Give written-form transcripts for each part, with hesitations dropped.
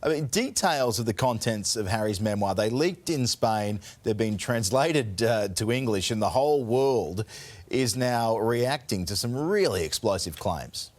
I mean, details of the contents of Harry's memoir, they leaked in Spain, they've been translated to English, and the whole world is now reacting to some really explosive claims.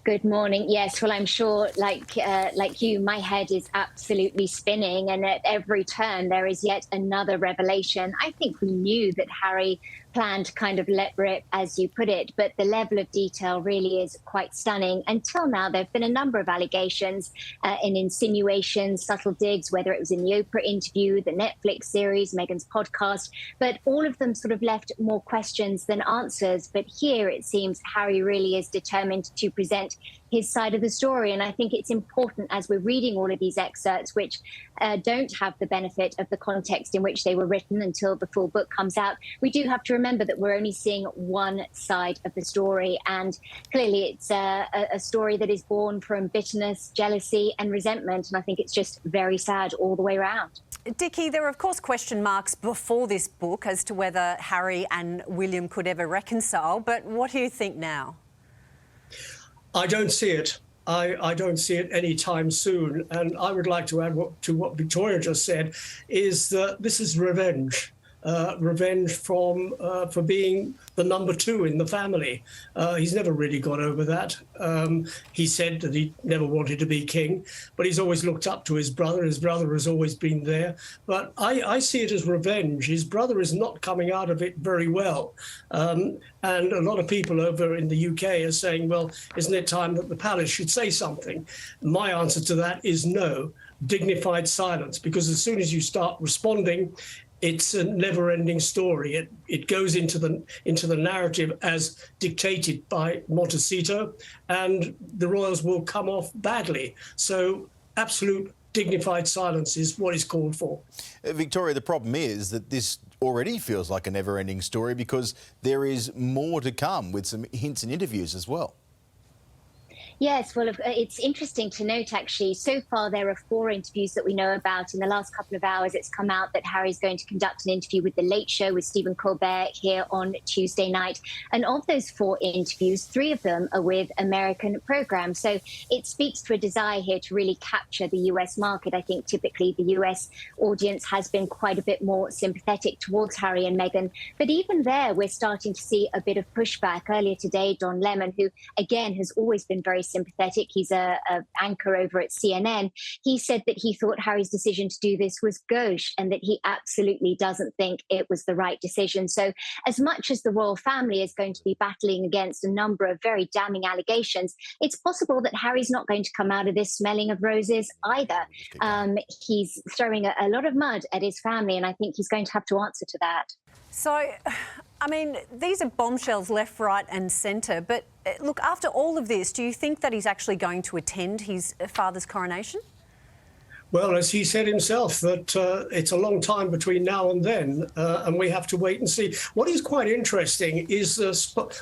Good morning. Yes, well, I'm sure, like you, my head is absolutely spinning, and at every turn there is yet another revelation. I think we knew that Harry planned to kind of let rip, as you put it, but the level of detail really is quite stunning. Until now, there have been a number of allegations and insinuations, subtle digs, whether it was in the Oprah interview, the Netflix series, Meghan's podcast, but all of them sort of left more questions than answers. But here it seems Harry really is determined to present his side of the story. And I think it's important, as we're reading all of these excerpts, which don't have the benefit of the context in which they were written until the full book comes out, we do have to remember that we're only seeing one side of the story. And clearly it's a story that is born from bitterness, jealousy and resentment. And I think it's just very sad all the way around. Dickie, there are of course question marks before this book as to whether Harry and William could ever reconcile. But what do you think now? I don't see it. I don't see it anytime soon. And I would like to add to what Victoria just said, is that this is revenge. Revenge for being the number two in the family. He's never really got over that. He said that he never wanted to be king, but he's always looked up to his brother. His brother has always been there. But I see it as revenge. His brother is not coming out of it very well. And a lot of people over in the UK are saying, well, isn't it time that the palace should say something? My answer to that is no. Dignified silence, because as soon as you start responding, it's a never-ending story. It goes into the narrative as dictated by Montecito, and the royals will come off badly. So absolute dignified silence is what is called for. Victoria, the problem is that this already feels like a never-ending story because there is more to come with some hints and interviews as well. Yes, well, it's interesting to note, actually, so far there are 4 interviews that we know about. In the last couple of hours, it's come out that Harry's going to conduct an interview with The Late Show with Stephen Colbert here on Tuesday night. And of those 4 interviews, 3 of them are with American programs. So it speaks to a desire here to really capture the US market. I think typically the US audience has been quite a bit more sympathetic towards Harry and Meghan. But even there, we're starting to see a bit of pushback. Earlier today, Don Lemon, who, again, has always been very sympathetic. He's a anchor over at CNN. He said that he thought Harry's decision to do this was gauche and that he absolutely doesn't think it was the right decision. So as much as the royal family is going to be battling against a number of very damning allegations, it's possible that Harry's not going to come out of this smelling of roses either. He's throwing a lot of mud at his family, and I think he's going to have to answer to that. So, I mean, these are bombshells left, right and centre. But look, after all of this, do you think that he's actually going to attend his father's coronation? Well, as he said himself, that it's a long time between now and then, and we have to wait and see. What is quite interesting is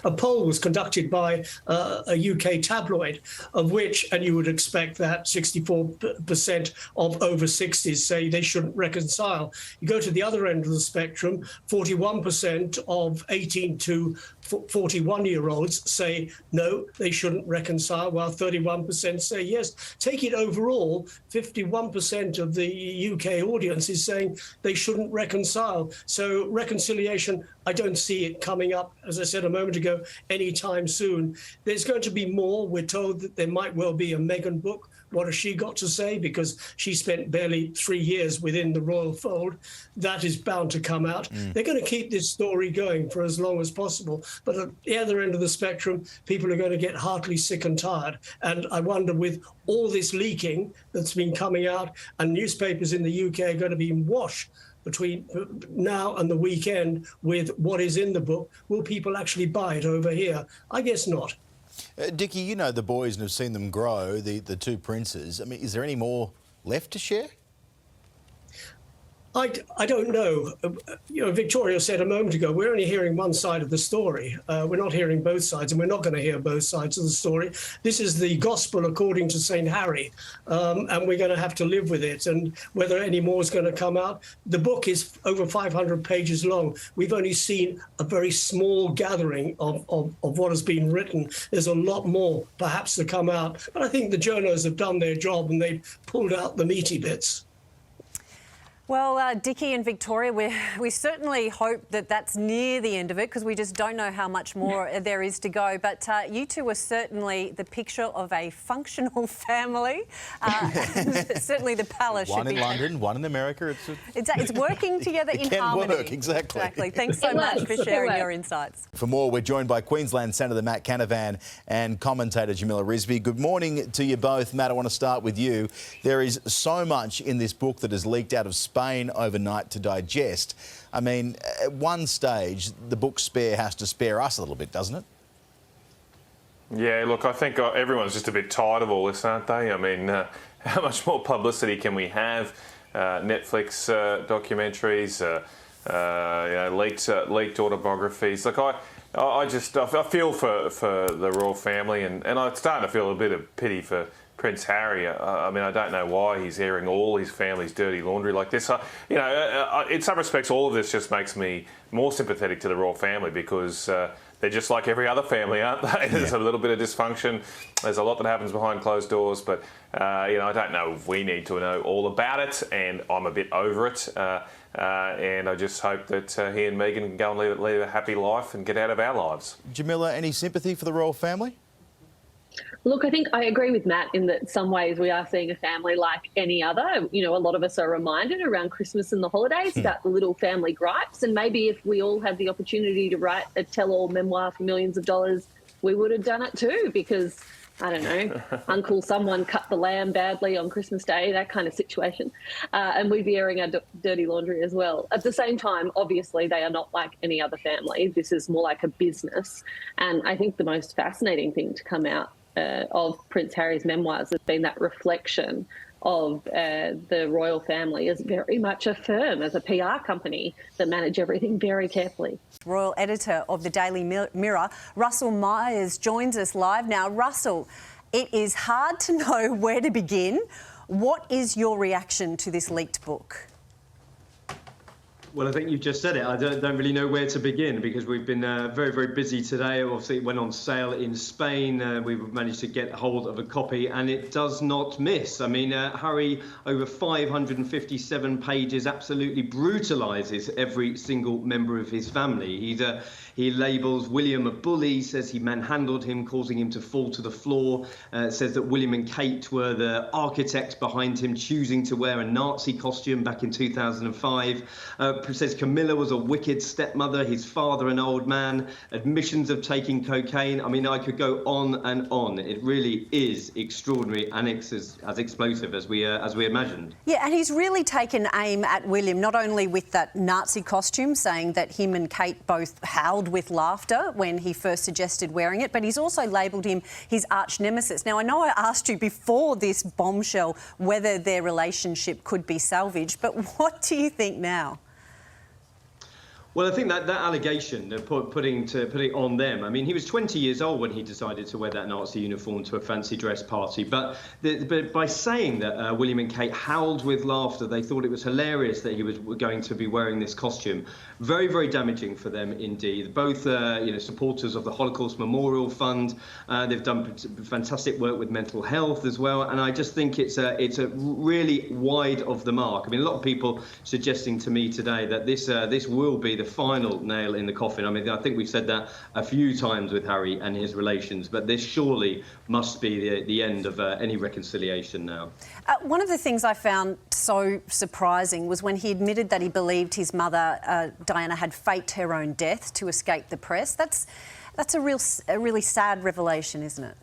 a poll was conducted by a UK tabloid, of which, and you would expect that 64% of over 60s say they shouldn't reconcile. You go to the other end of the spectrum, 41% of 18 to 41-year-olds say no, they shouldn't reconcile, while 31% say yes. Take it overall, 51% of the UK audience is saying they shouldn't reconcile. So reconciliation, I don't see it coming up, as I said a moment ago, anytime soon. There's going to be more. We're told that there might well be a Meghan book. What has she got to say? Because she spent barely 3 years within the royal fold. That is bound to come out. They're going to keep this story going for as long as possible. But at the other end of the spectrum, people are going to get heartily sick and tired. And I wonder, with all this leaking that's been coming out, and newspapers in the UK are going to be washed between now and the weekend with what is in the book, will people actually buy it over here? I guess not. Dickie, you know the boys and have seen them grow, the 2 princes. I mean, is there any more left to share? I don't know. Victoria said a moment ago, we're only hearing one side of the story. We're not hearing both sides, and we're not going to hear both sides of the story. This is the gospel according to St. Harry, and we're going to have to live with it. And whether any more is going to come out, the book is over 500 pages long. We've only seen a very small gathering of what has been written. There's a lot more perhaps to come out. But I think the journalists have done their job and they've pulled out the meaty bits. Well, Dickie and Victoria, we certainly hope that that's near the end of it, because we just don't know how much more there is to go. But you two are certainly the picture of a functional family. Certainly the palace. One in London, one in America. It's working together in harmony. It can work, exactly. Exactly. Thanks so much for sharing your insights. For more, we're joined by Queensland Senator Matt Canavan and commentator Jamila Rizvi. Good morning to you both. Matt, I want to start with you. There is so much in this book that has leaked out of Spain overnight to digest. I mean, at one stage, the book Spare has to spare us a little bit, doesn't it? Yeah, look, I think everyone's just a bit tired of all this, aren't they? I mean, how much more publicity can we have? Netflix documentaries, leaked autobiographies. Like, I feel for the royal family, and I'm starting to feel a bit of pity for Prince Harry. I mean, I don't know why he's airing all his family's dirty laundry like this. In some respects, all of this just makes me more sympathetic to the royal family, because they're just like every other family, aren't they? There's a little bit of dysfunction. There's a lot that happens behind closed doors, but I don't know if we need to know all about it, and I'm a bit over it. And I just hope that he and Meghan can go and lead a happy life and get out of our lives. Jamila, any sympathy for the royal family? Look, I think I agree with Matt in that some ways we are seeing a family like any other. A lot of us are reminded around Christmas and the holidays about the little family gripes. And maybe if we all had the opportunity to write a tell-all memoir for millions of dollars, we would have done it too, because, I don't know, Uncle someone cut the lamb badly on Christmas Day, that kind of situation. And we'd be airing our dirty laundry as well. At the same time, obviously, they are not like any other family. This is more like a business. And I think the most fascinating thing to come out of Prince Harry's memoirs has been that reflection of the royal family as very much a firm, as a PR company that manage everything very carefully. Royal editor of the Daily Mirror, Russel Myers, joins us live now. Russell, it is hard to know where to begin. What is your reaction to this leaked book? Well, I think you just said it. I don't really know where to begin, because we've been very, very busy today. Obviously, it went on sale in Spain. We've managed to get hold of a copy, and it does not miss. I mean, Harry, over 557 pages, absolutely brutalises every single member of his family. He labels William a bully, says he manhandled him, causing him to fall to the floor, says that William and Kate were the architects behind him choosing to wear a Nazi costume back in 2005. Says Camilla was a wicked stepmother, his father an old man, admissions of taking cocaine. I mean, I could go on and on. It really is extraordinary and as explosive as we imagined. Yeah, and he's really taken aim at William, not only with that Nazi costume, saying that him and Kate both howled with laughter when he first suggested wearing it, but he's also labelled him his arch nemesis. Now, I know I asked you before this bombshell whether their relationship could be salvaged, but what do you think now? Well, I think that allegation, putting it on them, I mean, he was 20 years old when he decided to wear that Nazi uniform to a fancy dress party. But by saying that William and Kate howled with laughter, they thought it was hilarious that he was going to be wearing this costume. Very, very damaging for them indeed. Both, supporters of the Holocaust Memorial Fund. They've done fantastic work with mental health as well. And I just think it's a really wide of the mark. I mean, a lot of people suggesting to me today that this will be the final nail in the coffin. I mean, I think we've said that a few times with Harry and his relations, but this surely must be the end of any reconciliation now. One of the things I found so surprising was when he admitted that he believed his mother, Diana, had faked her own death to escape the press. That's a really sad revelation, isn't it?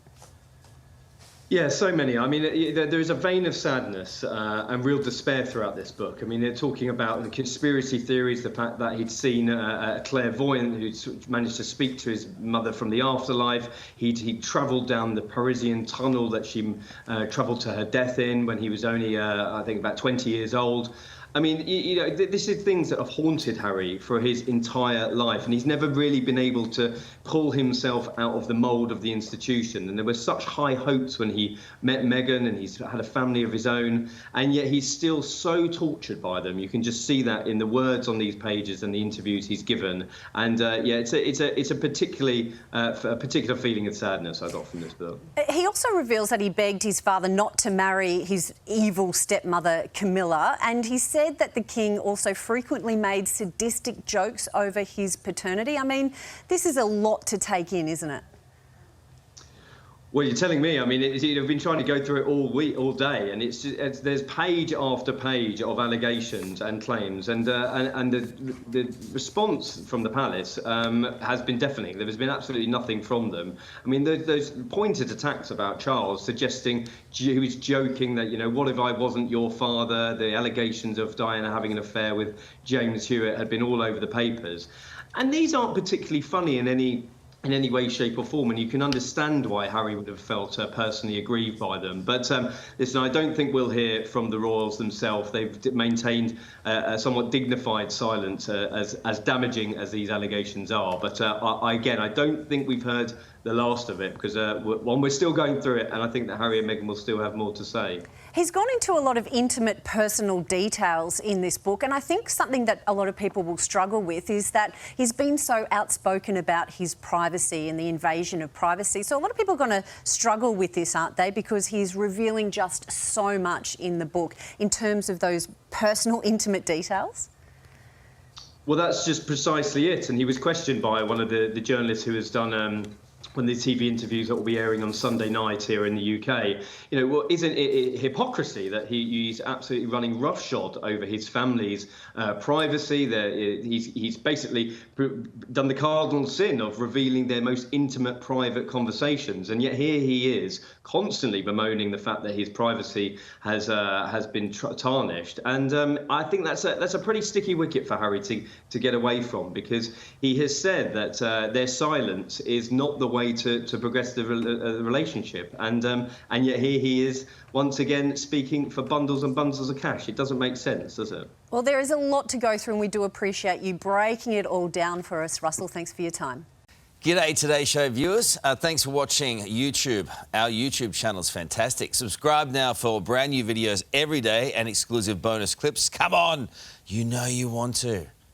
Yeah, so many. I mean, there is a vein of sadness and real despair throughout this book. I mean, they're talking about the conspiracy theories, the fact that he'd seen a clairvoyant who'd managed to speak to his mother from the afterlife. He'd travelled down the Parisian tunnel that she travelled to her death in when he was only, I think, about 20 years old. I mean, you know, this is things that have haunted Harry for his entire life, and he's never really been able to pull himself out of the mould of the institution. And there were such high hopes when he met Meghan, and he's had a family of his own, and yet he's still so tortured by them. You can just see that in the words on these pages and the interviews he's given. And yeah, it's a particular feeling of sadness I got from this book. He also reveals that he begged his father not to marry his evil stepmother Camilla, and he said that the king also frequently made sadistic jokes over his paternity. I mean, this is a lot to take in, isn't it? Well, you're telling me. I mean, I've been trying to go through it all week, all day, and there's page after page of allegations and claims, and the response from the palace has been deafening. There has been absolutely nothing from them. I mean, those pointed attacks about Charles, suggesting he was joking that, you know, what if I wasn't your father? The allegations of Diana having an affair with James Hewitt had been all over the papers, and these aren't particularly funny in any way, shape or form, and you can understand why Harry would have felt personally aggrieved by them. But listen, I don't think we'll hear from the royals themselves. They've maintained a somewhat dignified silence, as damaging as these allegations are. But again, I don't think we've heard the last of it, because we're still going through it, and I think that Harry and Meghan will still have more to say. He's gone into a lot of intimate personal details in this book, and I think something that a lot of people will struggle with is that he's been so outspoken about his privacy and the invasion of privacy. So a lot of people are going to struggle with this, aren't they? Because he's revealing just so much in the book in terms of those personal, intimate details. Well, that's just precisely it. And he was questioned by one of the journalists who has done one of the TV interviews that will be airing on Sunday night here in the UK. You know, well, isn't it hypocrisy that he's absolutely running roughshod over his family's privacy? He's basically done the cardinal sin of revealing their most intimate private conversations, and yet here he is constantly bemoaning the fact that his privacy has been tarnished. And I think that's a pretty sticky wicket for Harry to get away from, because he has said that their silence is not the way to progress the relationship, and yet here he is once again speaking for bundles and bundles of cash. It doesn't make sense, does it? Well, there is a lot to go through, and we do appreciate you breaking it all down for us, Russell. Thanks for your time. G'day Today Show viewers. Thanks for watching YouTube. Our YouTube channel is fantastic. Subscribe now for brand new videos every day and exclusive bonus clips. Come on, you know you want to.